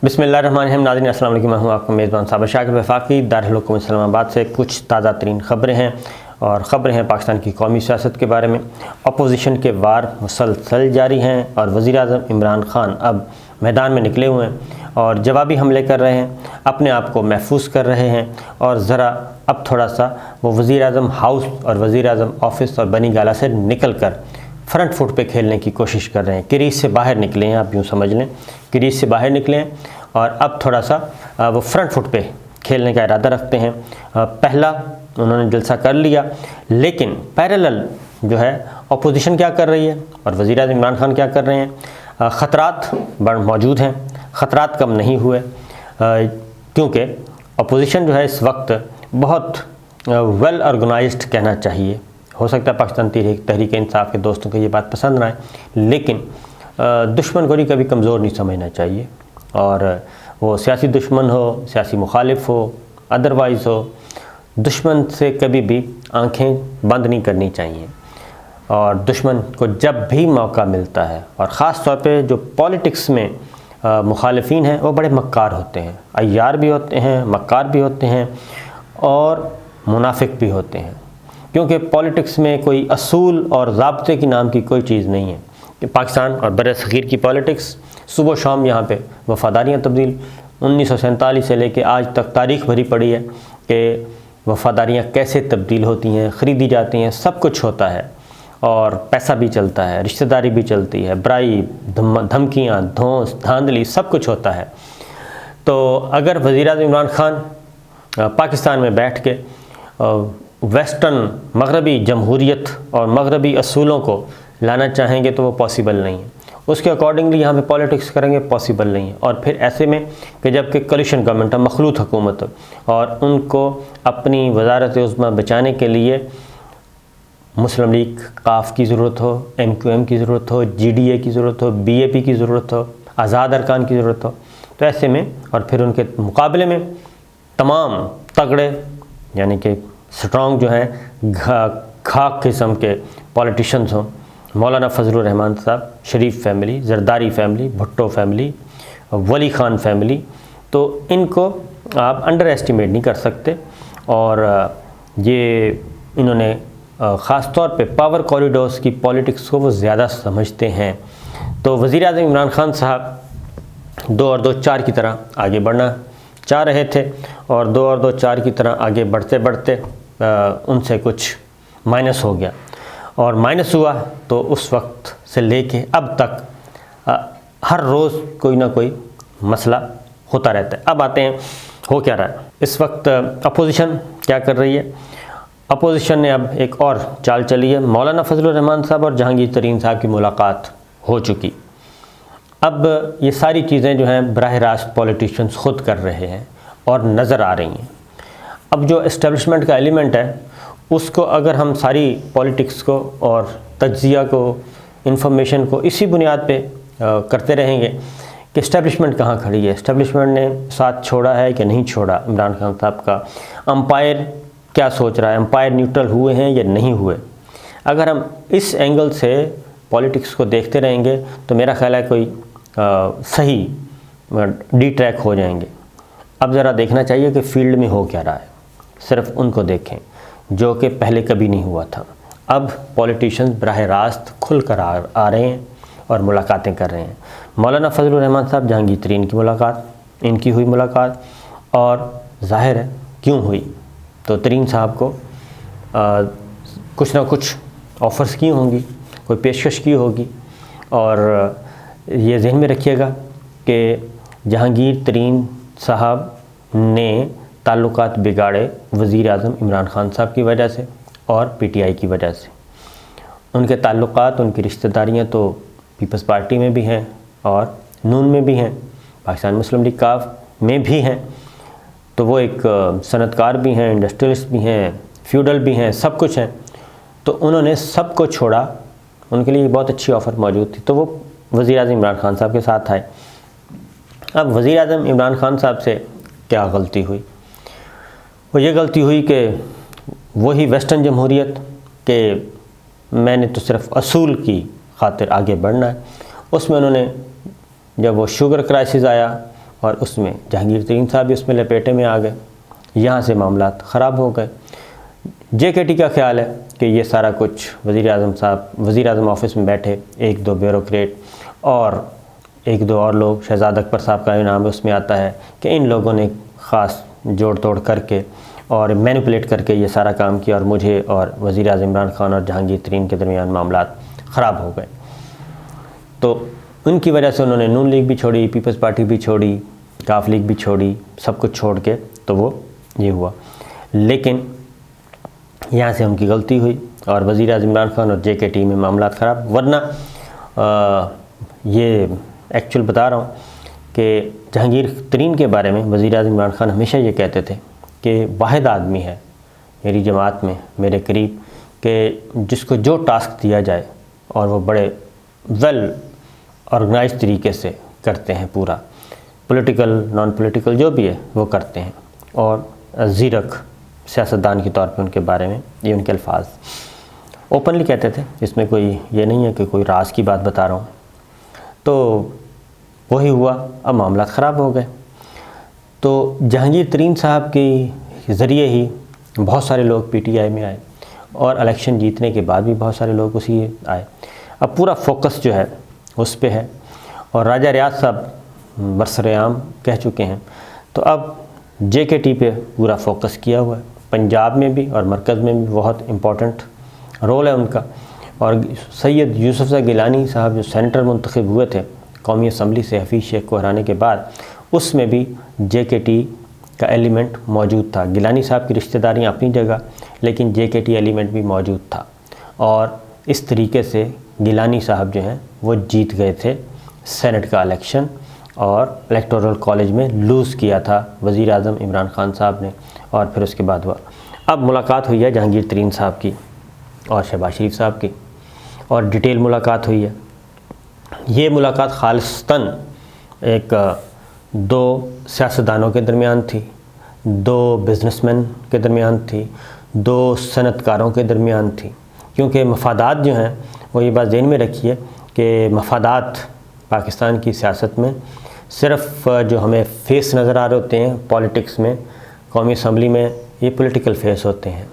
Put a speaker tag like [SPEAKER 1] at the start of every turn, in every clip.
[SPEAKER 1] بسم اللہ الرحمن الرحیم۔ ناظرین السلام علیکم، میں ہوں آپ کا میزبان صابر شاکر وفاقی۔ دارالحکومت اسلام آباد سے کچھ تازہ ترین خبریں ہیں اور خبریں ہیں پاکستان کی قومی سیاست کے بارے میں۔ اپوزیشن کے وار مسلسل جاری ہیں اور وزیر اعظم عمران خان اب میدان میں نکلے ہوئے ہیں اور جوابی حملے کر رہے ہیں، اپنے آپ کو محفوظ کر رہے ہیں اور ذرا اب تھوڑا سا وہ وزیر اعظم ہاؤس اور وزیر اعظم آفس اور بنی گالہ سے نکل کر فرنٹ فٹ پہ کھیلنے کی کوشش کر رہے ہیں۔ کریز سے باہر نکلے ہیں، آپ یوں سمجھ لیں، کریز سے باہر نکلے ہیں اور اب تھوڑا سا وہ فرنٹ فٹ پہ کھیلنے کا ارادہ رکھتے ہیں۔ پہلا انہوں نے جلسہ کر لیا، لیکن پیرالل جو ہے اپوزیشن کیا کر رہی ہے اور وزیر اعظم عمران خان کیا کر رہے ہیں۔ خطرات موجود ہیں، خطرات کم نہیں ہوئے، کیونکہ اپوزیشن جو ہے اس وقت بہت ویل آرگنائزڈ کہنا چاہیے۔ ہو سکتا ہے پاکستان تحریک انصاف کے دوستوں کو یہ بات پسند نہ آئے، لیکن دشمن کو کبھی کمزور نہیں سمجھنا چاہیے، اور وہ سیاسی دشمن ہو، سیاسی مخالف ہو، ادروائز ہو، دشمن سے کبھی بھی آنکھیں بند نہیں کرنی چاہیے۔ اور دشمن کو جب بھی موقع ملتا ہے، اور خاص طور پہ جو پولیٹکس میں مخالفین ہیں وہ بڑے مکار ہوتے ہیں، عیار بھی ہوتے ہیں، مکار بھی ہوتے ہیں اور منافق بھی ہوتے ہیں، کیونکہ پولیٹکس میں کوئی اصول اور ضابطے کی نام کی کوئی چیز نہیں ہے۔ کہ پاکستان اور بر صغیر کی پولیٹکس صبح و شام یہاں پہ وفاداریاں تبدیل 1947 سے لے کے آج تک تاریخ بھری پڑی ہے کہ وفاداریاں کیسے تبدیل ہوتی ہیں، خریدی جاتی ہیں، سب کچھ ہوتا ہے اور پیسہ بھی چلتا ہے، رشتہ داری بھی چلتی ہے، برائی، دھمکیاں، دھونس، دھاندلی، سب کچھ ہوتا ہے۔ تو اگر وزیر اعظم عمران خان پاکستان میں بیٹھ کے ویسٹرن مغربی جمہوریت اور مغربی اصولوں کو لانا چاہیں گے تو وہ پاسبل نہیں ہے، اس کے اکارڈنگلی یہاں پہ پولیٹکس کریں گے، پاسبل نہیں ہے۔ اور پھر ایسے میں کہ جب کہ کولیشن گورنمنٹ ہے، مخلوط حکومت، اور ان کو اپنی وزارت عظمیٰ بچانے کے لیے مسلم لیگ قاف کی ضرورت ہو، MQM کی ضرورت ہو، GDA کی ضرورت ہو، BAP کی ضرورت ہو، آزاد ارکان کی ضرورت ہو، تو ایسے میں اور پھر ان کے مقابلے میں تمام تگڑے یعنی کہ سٹرونگ جو ہیں کھاک قسم کے پولیٹیشنز ہوں، مولانا فضل الرحمان صاحب، Sharif family, Zardari family, Bhutto family, Wali Khan family, تو ان کو آپ انڈر ایسٹیمیٹ نہیں کر سکتے۔ اور یہ انہوں نے خاص طور پہ پاور کوریڈورز کی پولیٹکس کو وہ زیادہ سمجھتے ہیں۔ تو وزیر اعظم عمران خان صاحب 2 اور 2 4 کی طرح آگے بڑھنا چاہ رہے تھے، اور 2 اور 2 4 کی طرح آگے بڑھتے بڑھتے ان سے کچھ مائنس ہو گیا، اور مائنس ہوا تو اس وقت سے لے کے اب تک ہر روز کوئی نہ کوئی مسئلہ ہوتا رہتا ہے۔ اب آتے ہیں ہو کیا رہا ہے اس وقت۔ اپوزیشن کیا کر رہی ہے؟ اپوزیشن نے اب ایک اور چال چلی ہے۔ مولانا فضل الرحمان صاحب اور جہانگیر ترین صاحب کی ملاقات ہو چکی، اب یہ ساری چیزیں جو ہیں براہ راست پولیٹیشنز خود کر رہے ہیں اور نظر آ رہی ہیں۔ اب جو اسٹیبلشمنٹ کا ایلیمنٹ ہے اس کو اگر ہم ساری پولیٹکس کو اور تجزیہ کو، انفارمیشن کو اسی بنیاد پہ کرتے رہیں گے کہ اسٹیبلشمنٹ کہاں کھڑی ہے، اسٹیبلشمنٹ نے ساتھ چھوڑا ہے کہ نہیں چھوڑا عمران خان صاحب کا، امپائر کیا سوچ رہا ہے، امپائر نیوٹرل ہوئے ہیں یا نہیں ہوئے، اگر ہم اس اینگل سے پولیٹکس کو دیکھتے رہیں گے تو میرا خیال ہے کوئی صحیح ڈی ٹریک ہو جائیں گے۔ اب ذرا دیکھنا چاہیے کہ فیلڈ میں ہو کیا رہا ہے، صرف ان کو دیکھیں جو کہ پہلے کبھی نہیں ہوا تھا۔ اب پولیٹیشنز براہ راست کھل کر آ رہے ہیں اور ملاقاتیں کر رہے ہیں۔ مولانا فضل الرحمان صاحب، جہانگیر ترین کی ملاقات، ان کی ہوئی ملاقات، اور ظاہر ہے کیوں ہوئی، تو ترین صاحب کو کچھ نہ کچھ آفرز کی ہوں گی، کوئی پیشکش کی ہوگی، اور یہ ذہن میں رکھیے گا کہ جہانگیر ترین صاحب نے تعلقات بگاڑے وزیر اعظم عمران خان صاحب کی وجہ سے اور PTI کی وجہ سے۔ ان کے تعلقات، ان کی رشتہ داریاں تو پیپلز پارٹی میں بھی ہیں اور نون میں بھی ہیں، پاکستان مسلم لیگ قاف میں بھی ہیں، تو وہ ایک صنعت کار بھی ہیں، انڈسٹریلسٹ بھی ہیں، فیوڈل بھی ہیں، سب کچھ ہیں، تو انہوں نے سب کو چھوڑا، ان کے لیے بہت اچھی آفر موجود تھی، تو وہ وزیر اعظم عمران خان صاحب کے ساتھ آئے۔ اب وزیر اعظم عمران خان صاحب سے کیا غلطی ہوئی؟ وہ یہ غلطی ہوئی کہ وہی ویسٹرن جمہوریت کہ میں نے تو صرف اصول کی خاطر آگے بڑھنا ہے، اس میں انہوں نے جب وہ شوگر کرائسس آیا اور اس میں جہانگیر ترین صاحب بھی اس میں لپیٹے میں آ گئے، یہاں سے معاملات خراب ہو گئے۔ JKT کا خیال ہے کہ یہ سارا کچھ وزیر اعظم آفس میں بیٹھے ایک دو بیوروکریٹ اور ایک دو اور لوگ، شہزاد اکبر صاحب کا نام اس میں آتا ہے کہ ان لوگوں نے خاص جوڑ توڑ کر کے اور مینیپولیٹ کر کے یہ سارا کام کیا، اور مجھے اور وزیر اعظم عمران خان اور جہانگیر ترین کے درمیان معاملات خراب ہو گئے۔ تو ان کی وجہ سے انہوں نے نون لیگ بھی چھوڑی، پیپلز پارٹی بھی چھوڑی، کاف لیگ بھی چھوڑی، سب کچھ چھوڑ کے تو وہ یہ ہوا۔ لیکن یہاں سے ان کی غلطی ہوئی اور وزیر اعظم عمران خان اور JKT میں معاملات خراب، ورنہ یہ ایکچوئل بتا رہا ہوں کہ جہانگیر ترین کے بارے میں وزیر اعظم عمران خان ہمیشہ یہ کہتے تھے کہ واحد آدمی ہے میری جماعت میں، میرے قریب، کہ جس کو جو ٹاسک دیا جائے اور وہ بڑے ویل آرگنائز طریقے سے کرتے ہیں، پورا پولیٹیکل نان پولیٹیکل جو بھی ہے وہ کرتے ہیں، اور زیرک سیاستدان کے طور پہ ان کے بارے میں یہ ان کے الفاظ اوپنلی کہتے تھے، اس میں کوئی یہ نہیں ہے کہ کوئی راز کی بات بتا رہا ہوں۔ تو وہی ہوا، اب معاملات خراب ہو گئے۔ تو جہانگیر ترین صاحب کے ذریعے ہی بہت سارے لوگ PTI میں آئے، اور الیکشن جیتنے کے بعد بھی بہت سارے لوگ اسی آئے۔ اب پورا فوکس جو ہے اس پہ ہے، اور راجہ ریاض صاحب برسر عام کہہ چکے ہیں، تو اب JKT پہ پورا فوکس کیا ہوا ہے، پنجاب میں بھی اور مرکز میں بھی بہت امپورٹنٹ رول ہے ان کا۔ اور سید یوسفزئی گیلانی صاحب جو سینیٹر منتخب ہوئے تھے قومی اسمبلی سے حفیظ شیخ کو ہرانے کے بعد، اس میں بھی JKT کا ایلیمنٹ موجود تھا۔ گیلانی صاحب کی رشتہ داریاں اپنی جگہ، لیکن JKT ایلیمنٹ بھی موجود تھا، اور اس طریقے سے گیلانی صاحب جو ہیں وہ جیت گئے تھے سینٹ کا الیکشن، اور الیکٹورل کالج میں لوز کیا تھا وزیر اعظم عمران خان صاحب نے، اور پھر اس کے بعد ہوا۔ اب ملاقات ہوئی ہے جہانگیر ترین صاحب کی اور شہباز شریف صاحب کی، اور ڈیٹیل ملاقات ہوئی ہے۔ یہ ملاقات خالصتاً ایک دو سیاستدانوں کے درمیان تھی، دو بزنس مین کے درمیان تھی، دو صنعت کاروں کے درمیان تھی، کیونکہ مفادات جو ہیں وہ یہ بات ذہن میں رکھیے کہ مفادات پاکستان کی سیاست میں صرف جو ہمیں فیس نظر آ رہے ہوتے ہیں پولیٹکس میں، قومی اسمبلی میں، یہ پولیٹیکل فیس ہوتے ہیں،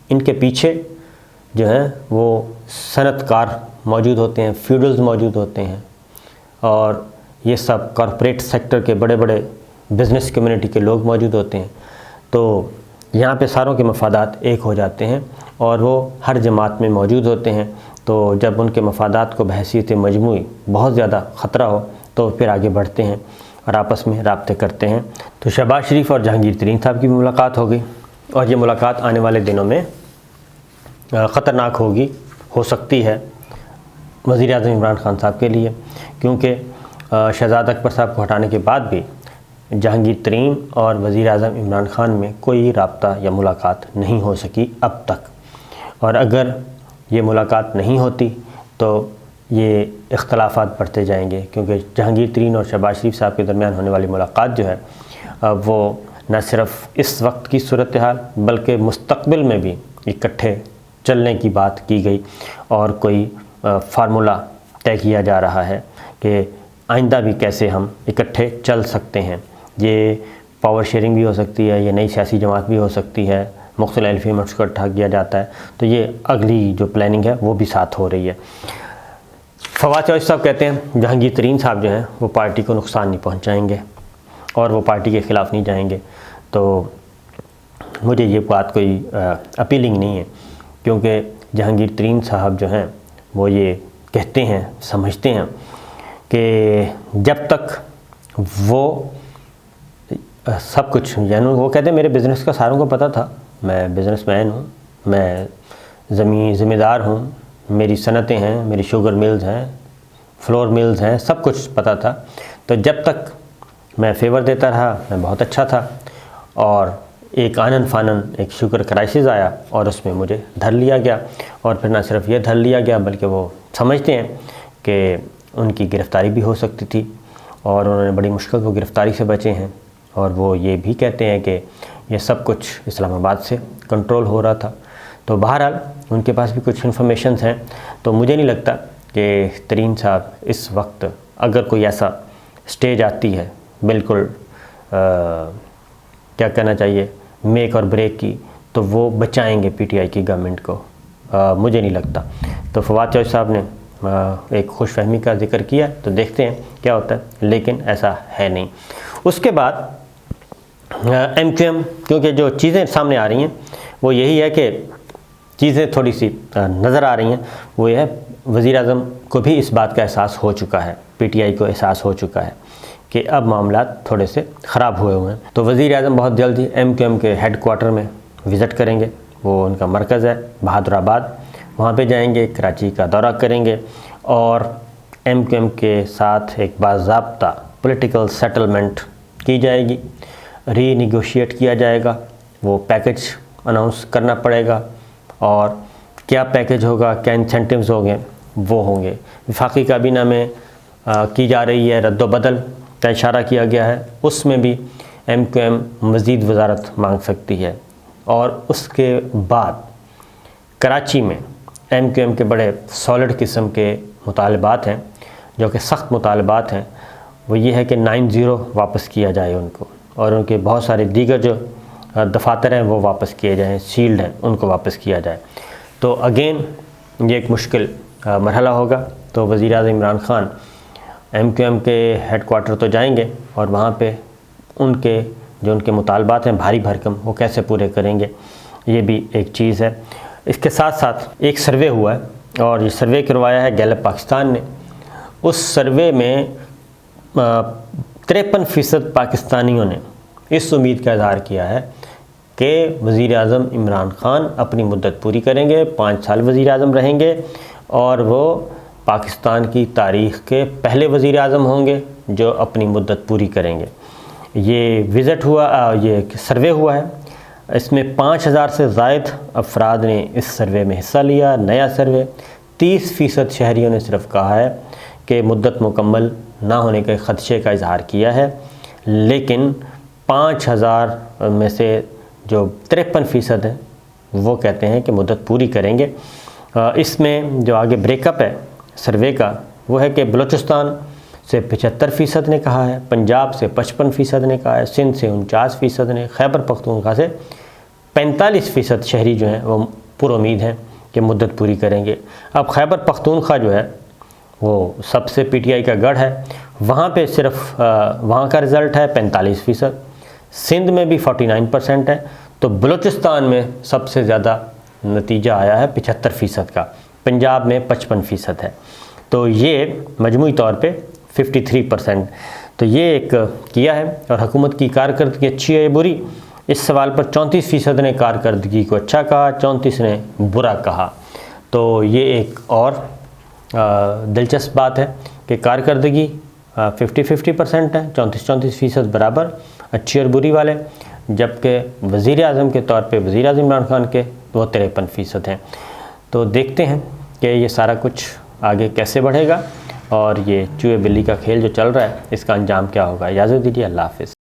[SPEAKER 1] ان کے پیچھے جو ہیں وہ صنعت کار موجود ہوتے ہیں، فیوڈلز موجود ہوتے ہیں، اور یہ سب کارپوریٹ سیکٹر کے بڑے بڑے بزنس کمیونٹی کے لوگ موجود ہوتے ہیں۔ تو یہاں پہ ساروں کے مفادات ایک ہو جاتے ہیں، اور وہ ہر جماعت میں موجود ہوتے ہیں۔ تو جب ان کے مفادات کو بحیثیت مجموعی بہت زیادہ خطرہ ہو تو پھر آگے بڑھتے ہیں اور آپس میں رابطے کرتے ہیں۔ تو شہباز شریف اور جہانگیر ترین صاحب کی بھی ملاقات ہو گئی، اور یہ ملاقات آنے والے دنوں میں خطرناک ہو سکتی ہے وزیر اعظم عمران خان صاحب کے لیے، کیونکہ شہزاد اکبر صاحب کو ہٹانے کے بعد بھی جہانگیر ترین اور وزیر اعظم عمران خان میں کوئی رابطہ یا ملاقات نہیں ہو سکی اب تک، اور اگر یہ ملاقات نہیں ہوتی تو یہ اختلافات بڑھتے جائیں گے، کیونکہ جہانگیر ترین اور شہباز شریف صاحب کے درمیان ہونے والی ملاقات جو ہے وہ نہ صرف اس وقت کی صورتحال بلکہ مستقبل میں بھی اکٹھے چلنے کی بات کی گئی، اور کوئی فارمولا طے کیا جا رہا ہے کہ آئندہ بھی کیسے ہم اکٹھے چل سکتے ہیں۔ یہ پاور شیئرنگ بھی ہو سکتی ہے، یہ نئی سیاسی جماعت بھی ہو سکتی ہے، مختلف ایلیمنٹس کو اکٹھا کیا جاتا ہے، تو یہ اگلی جو پلاننگ ہے وہ بھی ساتھ ہو رہی ہے۔ فواد چوہدری صاحب کہتے ہیں جہانگیر ترین صاحب جو ہیں وہ پارٹی کو نقصان نہیں پہنچائیں گے، اور وہ پارٹی کے خلاف نہیں جائیں گے، تو مجھے یہ بات کوئی اپیلنگ نہیں ہے، کیونکہ جہانگیر ترین صاحب جو ہیں وہ یہ کہتے ہیں، سمجھتے ہیں کہ جب تک وہ سب کچھ، یعنی وہ کہتے ہیں میرے بزنس کا ساروں کو پتہ تھا، میں بزنس مین ہوں، میں ذمہ دار ہوں، میری صنعتیں ہیں، میری شوگر ملز ہیں، فلور ملز ہیں، سب کچھ پتہ تھا، تو جب تک میں فیور دیتا رہا میں بہت اچھا تھا، اور ایک آنن فانن ایک شوگر کرائسس آیا اور اس میں مجھے دھر لیا گیا، اور پھر نہ صرف یہ دھر لیا گیا بلکہ وہ سمجھتے ہیں کہ ان کی گرفتاری بھی ہو سکتی تھی، اور انہوں نے بڑی مشکل سے گرفتاری سے بچے ہیں، اور وہ یہ بھی کہتے ہیں کہ یہ سب کچھ اسلام آباد سے کنٹرول ہو رہا تھا۔ تو بہرحال ان کے پاس بھی کچھ انفارمیشنز ہیں، تو مجھے نہیں لگتا کہ ترین صاحب اس وقت، اگر کوئی ایسا سٹیج آتی ہے بالکل کیا کہنا چاہیے میک اور بریک کی، تو وہ بچائیں گے پی ٹی آئی کی گورنمنٹ کو، مجھے نہیں لگتا۔ تو فواد چوہدری صاحب نے ایک خوش فہمی کا ذکر کیا، تو دیکھتے ہیں کیا ہوتا ہے، لیکن ایسا ہے نہیں۔ اس کے بعد ایم کیو ایم، کیونکہ جو چیزیں سامنے آ رہی ہیں وہ یہی ہے کہ چیزیں تھوڑی سی نظر آ رہی ہیں، وہ یہ ہے وزیر اعظم کو بھی اس بات کا احساس ہو چکا ہے، پی ٹی آئی کو احساس ہو چکا ہے کہ اب معاملات تھوڑے سے خراب ہوئے ہیں۔ تو وزیر اعظم بہت جلد ہی ایم کیو ایم کے ہیڈ کوارٹر میں وزٹ کریں گے، وہ ان کا مرکز ہے بہادر آباد، وہاں پہ جائیں گے، کراچی کا دورہ کریں گے، اور ایم کیو ایم کے ساتھ ایک باضابطہ پولیٹیکل سیٹلمنٹ کی جائے گی، ری نیگوشیٹ کیا جائے گا، وہ پیکج اناؤنس کرنا پڑے گا، اور کیا پیکج ہوگا، کیا انسینٹیوز ہوں گے۔ وفاقی کابینہ میں کی جا رہی ہے رد و بدل کا اشارہ کیا گیا ہے، اس میں بھی ایم کیو ایم مزید وزارت مانگ سکتی ہے، اور اس کے بعد کراچی میں ایم کیو ایم کے بڑے سالڈ قسم کے مطالبات ہیں، جو کہ سخت مطالبات ہیں، وہ یہ ہے کہ 9-0 واپس کیا جائے ان کو، اور ان کے بہت سارے دیگر جو دفاتر ہیں وہ واپس کیے جائیں، سیلڈ ہیں ان کو واپس کیا جائے۔ تو اگین یہ ایک مشکل مرحلہ ہوگا۔ تو وزیر اعظم Imran Khan M Q M کے ہیڈ کوارٹر تو جائیں گے، اور وہاں پہ ان کے مطالبات ہیں بھاری بھرکم، وہ کیسے پورے کریں گے، یہ بھی ایک چیز ہے۔ اس کے ساتھ ساتھ ایک سروے ہوا ہے، اور یہ سروے کروایا ہے گیلپ پاکستان نے۔ اس سروے میں 53% پاکستانیوں نے اس امید کا اظہار کیا ہے کہ وزیر اعظم عمران خان اپنی مدت پوری کریں گے، 5 سال وزیر اعظم رہیں گے، اور وہ پاکستان کی تاریخ کے پہلے وزیر اعظم ہوں گے جو اپنی مدت پوری کریں گے۔ یہ سروے ہوا ہے، اس میں 5000 سے زائد افراد نے اس سروے میں حصہ لیا۔ نیا سروے 30% شہریوں نے صرف کہا ہے کہ مدت مکمل نہ ہونے کے خدشے کا اظہار کیا ہے، لیکن 5000 میں سے جو 53% ہیں وہ کہتے ہیں کہ مدت پوری کریں گے۔ اس میں جو آگے بریک اپ ہے سروے کا، وہ ہے کہ بلوچستان سے 75% نے کہا ہے، پنجاب سے 55% نے کہا ہے، سندھ سے 49% نے، خیبر پختونخوا سے 45% شہری جو ہیں وہ پر امید ہیں کہ مدت پوری کریں گے۔ اب خیبر پختونخوا جو ہے وہ سب سے پی ٹی آئی کا گڑھ ہے، وہاں پہ صرف وہاں کا رزلٹ ہے 45%، سندھ میں بھی 49% ہے، تو بلوچستان میں سب سے زیادہ نتیجہ آیا ہے 75% کا، پنجاب میں 55% ہے، تو یہ مجموعی طور پہ 53%۔ تو یہ ایک کیا ہے۔ اور حکومت کی کارکردگی اچھی ہے یا بری، اس سوال پر 34% نے کارکردگی کو اچھا کہا، 34 نے برا کہا۔ تو یہ ایک اور دلچسپ بات ہے کہ کارکردگی 50% ہے، 34% برابر اچھی اور بری والے، جبکہ وزیر اعظم کے طور پہ وزیر اعظم عمران خان کے وہ 53% ہیں۔ تو دیکھتے ہیں کہ یہ سارا کچھ آگے کیسے بڑھے گا، اور یہ چوہے بلی کا کھیل جو چل رہا ہے اس کا انجام کیا ہوگا۔ اجازت دیجیے، اللہ حافظ۔